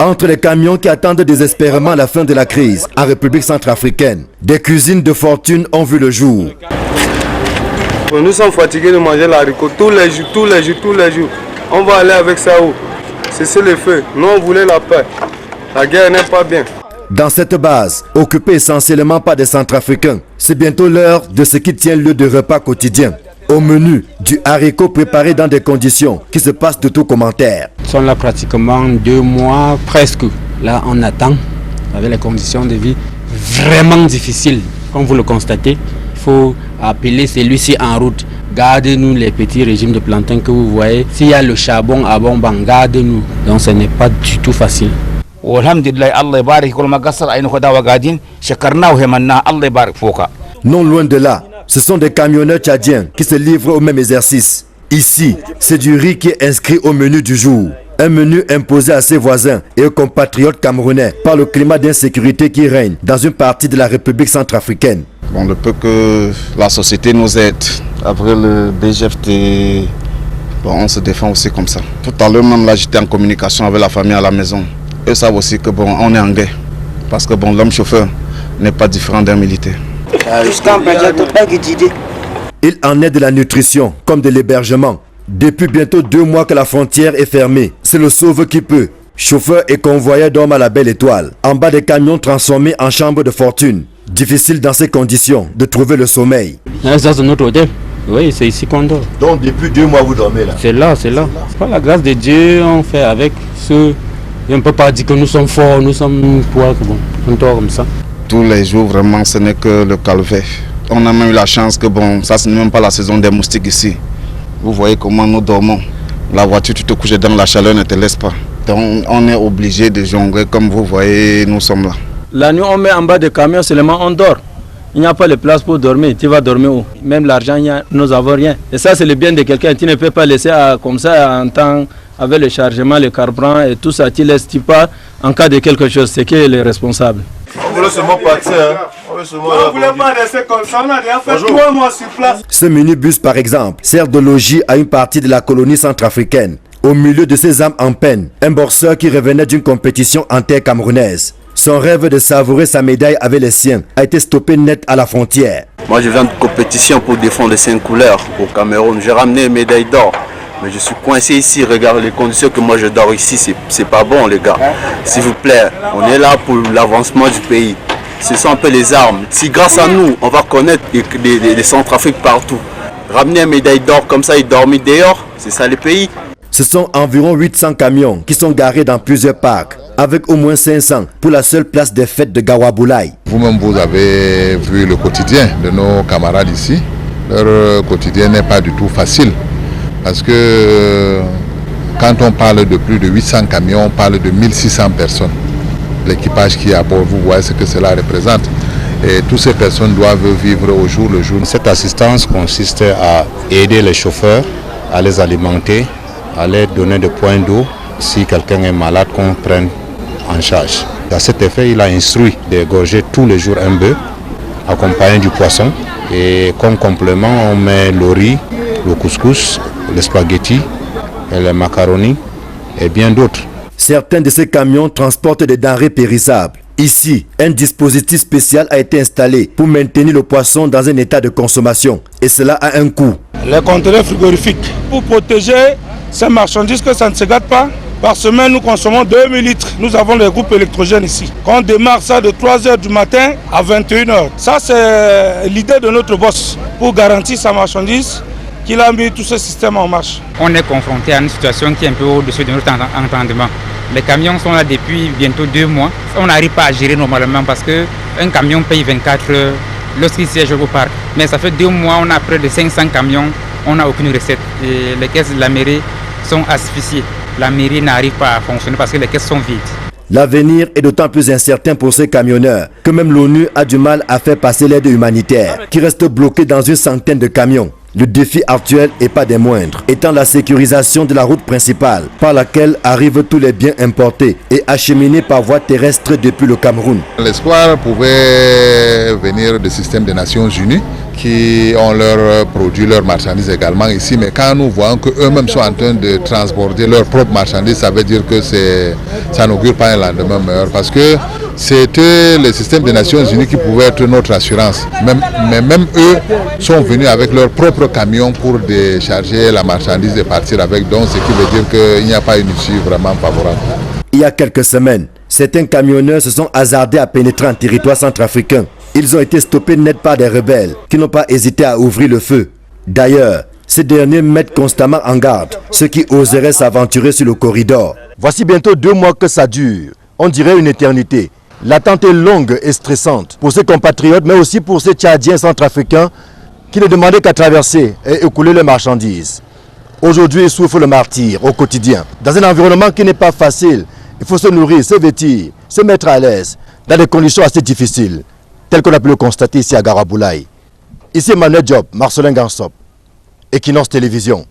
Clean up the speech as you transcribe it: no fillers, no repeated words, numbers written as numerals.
Entre les camions qui attendent désespérément la fin de la crise en République centrafricaine, des cuisines de fortune ont vu le jour. Nous sommes fatigués de manger l'haricot tous les jours. On va aller avec ça où? C'est le feu. Nous on voulait la paix. La guerre n'est pas bien. Dans cette base, occupée essentiellement par des Centrafricains, c'est bientôt l'heure de ce qui tient lieu de repas quotidien. Au menu, du haricot préparé dans des conditions qui se passent de tout commentaire. Nous sommes là pratiquement 2 mois, presque. Là, on attend, avec les conditions de vie vraiment difficiles. Comme vous le constatez, il faut appeler celui-ci en route. Gardez-nous les petits régimes de plantain que vous voyez. S'il y a le charbon à bon banc, gardez-nous. Donc ce n'est pas du tout facile. Non loin de là, ce sont des camionneurs tchadiens qui se livrent au même exercice. Ici, c'est du riz qui est inscrit au menu du jour. Un menu imposé à ses voisins et aux compatriotes camerounais par le climat d'insécurité qui règne dans une partie de la République centrafricaine. Bon, le peu que la société nous aide. Après le BGFT, bon, on se défend aussi comme ça. Tout à l'heure même, là, j'étais en communication avec la famille à la maison. Eux savent aussi que bon, on est en guerre. Parce que bon, l'homme chauffeur n'est pas différent d'un militaire. Il en est de la nutrition comme de l'hébergement. Depuis bientôt 2 mois que la frontière est fermée, c'est le sauve qui peut. Chauffeurs et convoyeurs dorment à la belle étoile, en bas des camions transformés en chambres de fortune. Difficile dans ces conditions de trouver le sommeil. Ça c'est notre hôtel. Oui, c'est ici qu'on dort. Donc depuis 2 mois vous dormez là? C'est là. C'est pas la grâce de Dieu, on fait avec ceux. On ne peut pas dire que nous sommes forts, nous sommes quoi, bon, on dort comme ça. Tous les jours, vraiment, ce n'est que le calvaire. On a même eu la chance que bon, ça ce n'est même pas la saison des moustiques ici. Vous voyez comment nous dormons. La voiture, tu te couches dans la chaleur, ne te laisse pas. Donc on est obligé de jongler comme vous voyez, nous sommes là. La nuit, on met en bas des camions, seulement on dort. Il n'y a pas de place pour dormir. Tu vas dormir où? Même l'argent, nous n'avons rien. Et ça, c'est le bien de quelqu'un. Tu ne peux pas laisser comme ça en temps, avec le chargement, le carburant et tout ça. Tu laisses, tu pars. En cas de quelque chose, c'est qui est le responsable. On voulait seulement partir. On voulait pas rester comme ça. On a déjà fait 3 mois sur place. Ce minibus, par exemple, sert de logis à une partie de la colonie centrafricaine. Au milieu de ces âmes en peine, un boxeur qui revenait d'une compétition en terre camerounaise. Son rêve de savourer sa médaille avec les siens a été stoppé net à la frontière. Moi je viens de compétition pour défendre les 5 couleurs au Cameroun. J'ai ramené une médaille d'or. Mais je suis coincé ici, regardez les conditions que moi je dors ici, c'est pas bon les gars. S'il vous plaît, on est là pour l'avancement du pays. Ce sont un peu les armes. Si grâce à nous, on va connaître les Centrafriques partout. Ramener une médaille d'or comme ça et dormir dehors, c'est ça le pays. Ce sont environ 800 camions qui sont garés dans plusieurs parcs, avec au moins 500 pour la seule place des fêtes de Gawaboulaye. Vous-même, vous avez vu le quotidien de nos camarades ici. Leur quotidien n'est pas du tout facile. Parce que quand on parle de plus de 800 camions, on parle de 1600 personnes. L'équipage qui est à bord, vous voyez ce que cela représente. Et toutes ces personnes doivent vivre au jour le jour. Cette assistance consiste à aider les chauffeurs, à les alimenter, à leur donner des points d'eau. Si quelqu'un est malade, qu'on prenne en charge. À cet effet, il a instruit d'égorger tous les jours un bœuf, accompagné du poisson. Et comme complément, on met le riz, le couscous, les spaghettis, les macaronis et bien d'autres. Certains de ces camions transportent des denrées périssables. Ici, un dispositif spécial a été installé pour maintenir le poisson dans un état de consommation. Et cela a un coût. Les conteneurs frigorifiques, pour protéger ces marchandises que ça ne se gâte pas. Par semaine, nous consommons 2000 litres. Nous avons les groupes électrogènes ici. Quand on démarre ça de 3h du matin à 21h. Ça, c'est l'idée de notre boss pour garantir sa marchandise, qu'il a mis tout ce système en marche. On est confronté à une situation qui est un peu au-dessus de notre entendement. Les camions sont là depuis bientôt 2 mois. On n'arrive pas à gérer normalement parce qu'un camion paye 24 heures lorsqu'il siège au parc. Mais ça fait 2 mois, on a près de 500 camions, on n'a aucune recette. Et les caisses de la mairie sont asphyxiées. La mairie n'arrive pas à fonctionner parce que les caisses sont vides. L'avenir est d'autant plus incertain pour ces camionneurs que même l'ONU a du mal à faire passer l'aide humanitaire qui reste bloquée dans une centaine de camions. Le défi actuel n'est pas des moindres, étant la sécurisation de la route principale par laquelle arrivent tous les biens importés et acheminés par voie terrestre depuis le Cameroun. L'espoir pouvait venir du système des Nations Unies qui ont leurs produits, leurs marchandises également ici. Mais quand nous voyons qu'eux-mêmes sont en train de transborder leurs propres marchandises, ça veut dire que ça n'augure pas un lendemain meilleur. Parce que c'était le système des Nations Unies qui pouvait être notre assurance. Mais même eux sont venus avec leurs propres camions pour décharger la marchandise et partir avec. Donc, ce qui veut dire qu'il n'y a pas une issue vraiment favorable. Il y a quelques semaines, certains camionneurs se sont hasardés à pénétrer en territoire centrafricain. Ils ont été stoppés net par des rebelles qui n'ont pas hésité à ouvrir le feu. D'ailleurs, ces derniers mettent constamment en garde ceux qui oseraient s'aventurer sur le corridor. Voici bientôt 2 mois que ça dure. On dirait une éternité. L'attente est longue et stressante pour ces compatriotes, mais aussi pour ces Tchadiens centrafricains qui ne demandaient qu'à traverser et écouler leurs marchandises. Aujourd'hui, ils souffrent le martyre au quotidien. Dans un environnement qui n'est pas facile, il faut se nourrir, se vêtir, se mettre à l'aise, dans des conditions assez difficiles, telles qu'on a pu le constater ici à Garaboulaye. Ici Emmanuel Diop, Marcelin Gansop, Equinox Télévision.